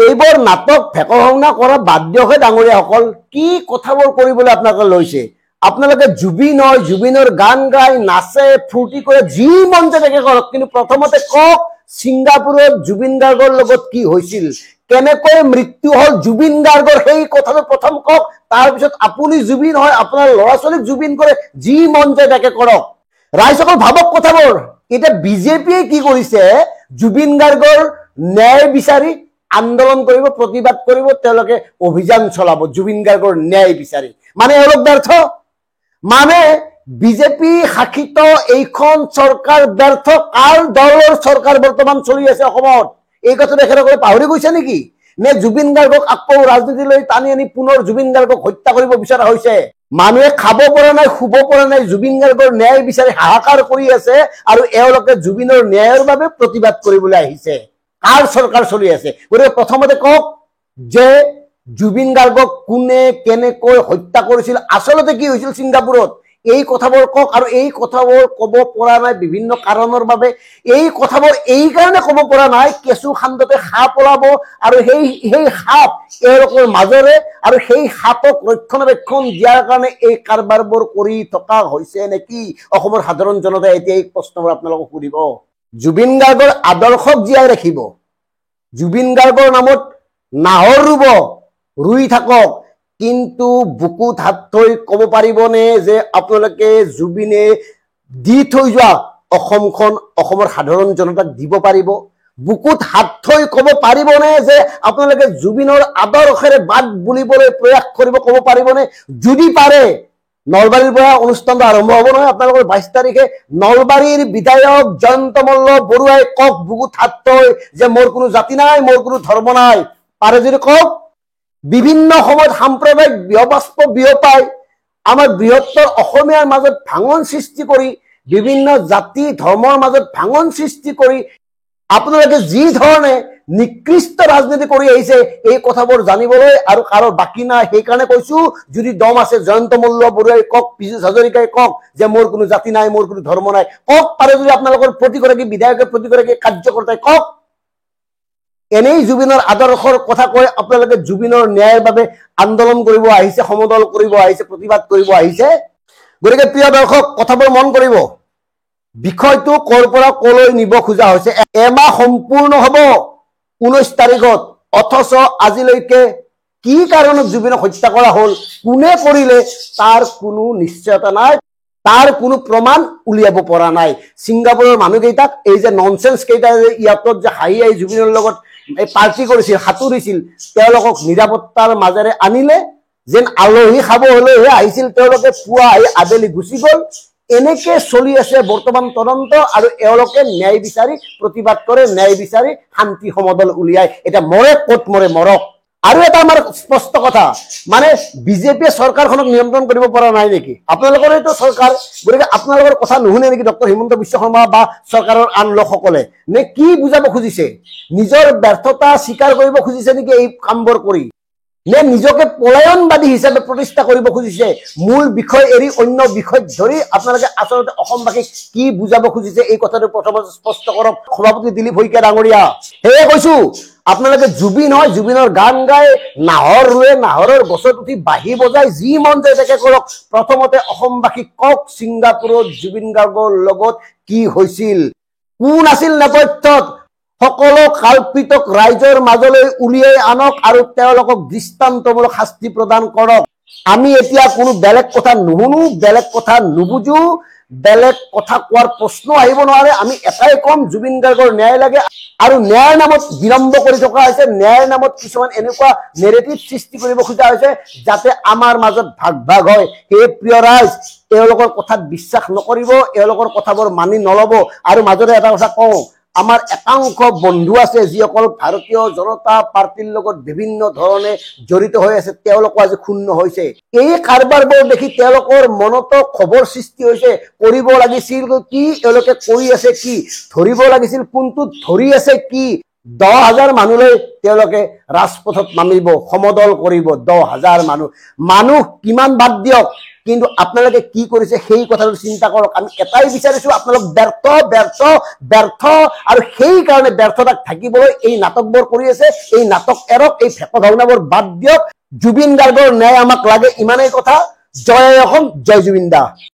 এইবোৰ নাটক ফেকৰ ভাওনা কৰা বাদ দিয়কহে ডাঙৰীয়াসকল। কি কথাবোৰ কৰিবলৈ আপোনালোকে লৈছে? আপোনালোকে জুবিনৰ গান গাই নাচে ফূৰ্তি কৰে, যি মন যায় তাকে কৰক, কিন্তু প্ৰথমতে কওক ছিংগাপুৰত জুবিন গাৰ্গৰ লগত কি হৈছিল, কেনেকৈ মৃত্যু হল জুবিন গাৰ্গৰ, সেই কথাটো প্ৰথম কওক। তাৰপিছত আপুনি জুবিন হয়, আপোনাৰ ল'ৰা ছোৱালীক জুবিন কৰে, যি মন যায় তাকে কৰক। ৰাইজসকল ভাবক কথাবোৰ। এতিয়া বিজেপিয়ে কি কৰিছে, জুবিন গাৰ্গৰ ন্যায় বিচাৰি আন্দোলন কৰিব, প্ৰতিবাদ কৰিব, তেওঁলোকে অভিযান চলাব জুবিন গাৰ্গৰ ন্যায় বিচাৰি। মানে এওঁলোক ব্যৰ্থ, মানে বিজেপি শাসিত এইখন চৰকাৰ ব্যৰ্থ। কাৰ দলৰ চৰকাৰ বৰ্তমান চলি আছে অসমত, এই কথা তেখেতসকলে পাহৰি গৈছে নেকি? নে জুবিন গাৰ্গক আকৌ ৰাজনীতিলৈ টানি আনি পুনৰ জুবিন গাৰ্গক হত্যা কৰিব বিচৰা হৈছে? মানুহে খাব পৰা নাই, শুব পৰা নাই, জুবিন গাৰ্গৰ ন্যায় বিচাৰি হাহাকাৰ কৰি আছে, আৰু এওঁলোকে জুবিনৰ ন্যায়ৰ বাবে প্ৰতিবাদ কৰিবলৈ আহিছে। কাৰ চৰকাৰ চলি আছে? গতিকে প্ৰথমতে কওক যে জুবিন গাৰ্গক কোনে কেনেকৈ হত্যা কৰিছিল, আচলতে কি হৈছিল ছিংগাপুৰত, এই কথাবোৰ কওক। আৰু এই কথাবোৰ কব পৰা নাই বিভিন্ন কাৰণৰ বাবে। এই কথাবোৰ এই কাৰণে কব পৰা নাই, কেঁচু খান্দতে সাপ ওলাব, আৰু সেই সাপ এওঁলোকৰ মাজৰে, আৰু সেই সাপক ৰক্ষণাবেক্ষণ দিয়াৰ কাৰণে এই কাৰবাৰবোৰ কৰি থকা হৈছে নেকি? অসমৰ সাধাৰণ জনতাই এতিয়া এই প্ৰশ্নবোৰ আপোনালোকক সুধিব। জুবিন গাৰ্গৰ আদৰ্শক জীয়াই ৰাখিব, জুবিন গাৰ্গৰ নামত নাহৰ ৰুই থাকক, কিন্তু বুকুত হাত থৈ কব পাৰিবনে যে আপোনালোকে জুবিনে দি থৈ যোৱা অসমখন অসমৰ সাধাৰণ জনতাক দিব পাৰিব? বুকুত হাত থৈ কব পাৰিবনে যে আপোনালোকে জুবিনৰ আদৰ্শেৰে বাট বুলিবলৈ প্ৰয়াস কৰিব, কব পাৰিবনে? যদি পাৰে, নলবাৰীৰ পৰা অনুষ্ঠানটো আৰম্ভ হ'ব নহয় আপোনালোকৰ 22 তাৰিখে, নলবাৰীৰ বিধায়ক জয়ন্ত মল্ল বৰুৱাই কওক বুকুত হাত থৈ যে মোৰ কোনো জাতি নাই, মোৰ কোনো ধৰ্ম নাই। পাৰে যদি কওক। বিভিন্ন সময়ত সাম্প্ৰদায়িক ব্যবাস্প বিয়পাই আমাৰ বৃহত্তৰ অসমীয়াৰ মাজত ভাঙন সৃষ্টি কৰি, বিভিন্ন জাতি ধৰ্মৰ মাজত ভাঙন সৃষ্টি কৰি আপোনালোকে যি ধৰণে নিকৃষ্ট ৰাজনীতি কৰি আহিছে, এই কথাবোৰ জানিবলৈ আৰু কাৰো বাকী নাই। সেইকাৰণে কৈছো, যদি দম আছে জয়ন্ত মল্ল বৰুৱাই কওক, পীযুষ হাজৰিকাই কওক যে মোৰ কোনো জাতি নাই, মোৰ কোনো ধৰ্ম নাই, কওক। পাৰে যদি আপোনালোকৰ প্ৰতিগৰাকী বিধায়কে, প্ৰতিগৰাকী কাৰ্যকৰ্তাই কওক। এনেই জুবিনৰ আদৰ্শৰ কথা কৈ আপোনালোকে জুবিনৰ ন্যায়ৰ বাবে আন্দোলন কৰিব আহিছে, সমদল কৰিব আহিছে, প্ৰতিবাদ কৰিব আহিছে। গতিকে প্ৰিয় দৰ্শক, কথাবোৰ মন কৰিব। বিষয়টো কৰ পৰা কলৈ নিব খোজা হৈছে। এমাহ সম্পূৰ্ণ হব 19 তাৰিখত, অথচ আজিলৈকে কি কাৰণত জুবিনক হত্যা কৰা হল, কোনে কৰিলে, তাৰ কোনো নিশ্চয়তা নাই, তাৰ কোনো প্ৰমাণ উলিয়াব পৰা নাই। ছিংগাপুৰৰ মানুহকেইটাক, এই যে ননচেন্স কেইটা ইয়াতত যে হাঁহি আহি জুবিনৰ লগত পাৰ্টি কৰিছিল, সাঁতুৰিছিল, তেওঁলোকক নিৰাপত্তাৰ মাজেৰে আনিলে, যেন আলহী খাব হলেহে আহিছিল, তেওঁলোকে পুৱা আহি আবেলি গুচি গল। এনেকে চলি আছে বৰ্তমান তদন্ত, আৰু এওঁলোকে ন্যায় বিচাৰি প্ৰতিবাদ কৰে, ন্যায় বিচাৰি শান্তি সমদল উলিয়ায়। এতিয়া মৰে ক'ত মৰে মৰক। আৰু এটা আমাৰ স্পষ্ট কথা, মানে বিজেপিয়ে চৰকাৰখনক নিয়ন্ত্ৰণ কৰিব পৰা নাই নেকি? আপোনালোকৰ এইটো চৰকাৰ, গতিকে আপোনালোকৰ কথা নুশুনে নেকি ডক্টৰ হিমন্ত বিশ্ব শৰ্মা বা চৰকাৰৰ আন লোকসকলে? নে কি বুজাব খুজিছে? নিজৰ ব্যৰ্থতা স্বীকাৰ কৰিব খুজিছে নেকি এই কামবোৰ কৰি? নে নিজকে পলায়নবাদী হিচাপে প্ৰতিষ্ঠা কৰিব খুজিছে? মূল বিষয় এৰি অন্য বিষয়ত ধৰি আপোনালোকে আচলতে অসমবাসীক কি বুজাব খুজিছে, এই কথাটো প্ৰথমতে স্পষ্ট কৰক সভাপতি দিলীপ শইকীয়া ডাঙৰীয়া। সেয়ে কৈছো, আপোনালোকে জুবিন হয়, জুবিনৰ গান গাই, নাহৰ ৰুৱে, নাহৰৰ গছত উঠি বাঁহী বজাই, যি মন যায় তাকে কৰক। প্ৰথমতে অসমবাসীক কওক ছিংগাপুৰত জুবিন গাৰ্গৰ লগত কি হৈছিল, কোন আছিল নেপথ্যত। সকলো কাল্পিতক ৰাইজৰ মাজলৈ উলিয়াই আনক, আৰু তেওঁলোকক দৃষ্টান্তমূলক শাস্তি প্ৰদান কৰক। আমি এতিয়া কোনো বেলেগ কথা নুশুনো, বেলেগ কথা নুবুজো, বেলেগ কথা কোৱাৰ প্ৰশ্ন আহিব নোৱাৰে। আমি এটাই কম, জুবিন গাৰ্গৰ ন্যায় লাগে। আৰু ন্যায়ৰ নামত বিলম্ব কৰি থকা হৈছে, ন্যায়ৰ নামত কিছুমান এনেকুৱা নেৰেটিভ সৃষ্টি কৰিব খোজা হৈছে যাতে আমাৰ মাজত ভাগ ভাগ হয়। সেই প্ৰিয় ৰাইজ, এওঁলোকৰ কথাত বিশ্বাস নকৰিব, এওঁলোকৰ কথাবোৰ মানি নলব। আৰু মাজতে এটা কথা কওঁ, আমাৰ একাংশ বন্ধু আছে যিসকল ভাৰতীয় জনতা পাৰ্টিৰ লগত বিভিন্ন ধৰণে জড়িত হৈ আছে, তেওঁলোকো আজি ক্ষুণ্ণ হৈছে। এই কাৰবাৰবোৰ দেখি তেওঁলোকৰ মনতো খবৰ সৃষ্টি হৈছে। কৰিব লাগিছিল কি, এওঁলোকে কৰি আছে কি, ধৰিব লাগিছিল কোনটোত, ধৰি আছে কি। 10,000 মানুহলৈ তেওঁলোকে ৰাজপথত নামিব, সমদল কৰিব। 10,000 মানুহ কিমান বাদ দিয়ক, কিন্তু আপোনালোকে কি কৰিছে সেই কথাটো চিন্তা কৰক। আমি এটাই বিচাৰিছো, আপোনালোক ব্যৰ্থ ব্যৰ্থ ব্যৰ্থ, আৰু সেই কাৰণে ব্যৰ্থতাক থাকিবলৈ এই নাটকবোৰ কৰি আছে। এই নাটক এৰক, এই ফেক ভাওনাবোৰ বাদ দিয়ক। জুবিন গাৰ্গৰ ন্যায় আমাক লাগে, ইমানেই কথা। জয় অসম, জয় জুবিন দা।